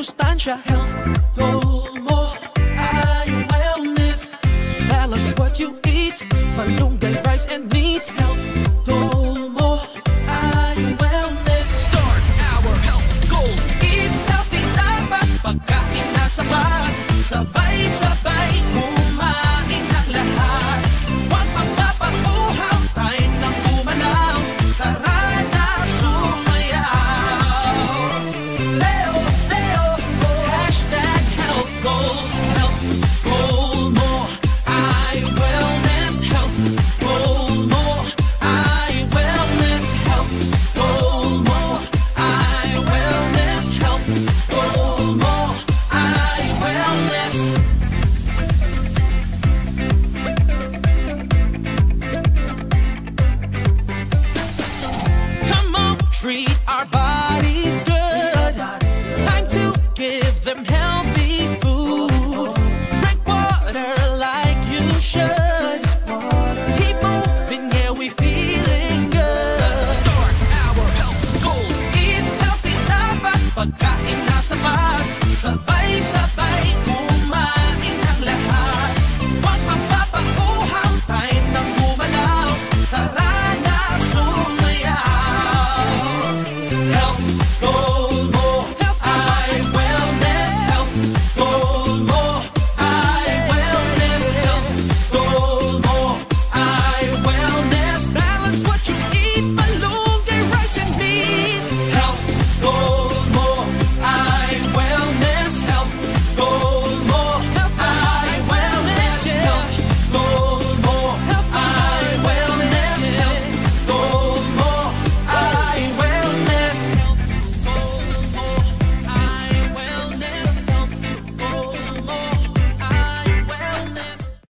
sustansya. Health goal mo ay wellness. Balance what you eat, malunggay, rice and meat. Health goal mo ay wellness. Start our health goals. Eat healthy, dapat pagkain na sapat. Sabay-sabay kumain ng lahat. Huwag magpapakuhaw, tayo ng umalaw. Tara na sumayaw. Leo, Leo, hashtag health goals. Health goal mo ay wellness. Health goal mo ay wellness. Health goal mo ay wellness. Health goal mo ay wellness. Come on, treat our bodies good. Time to give them health.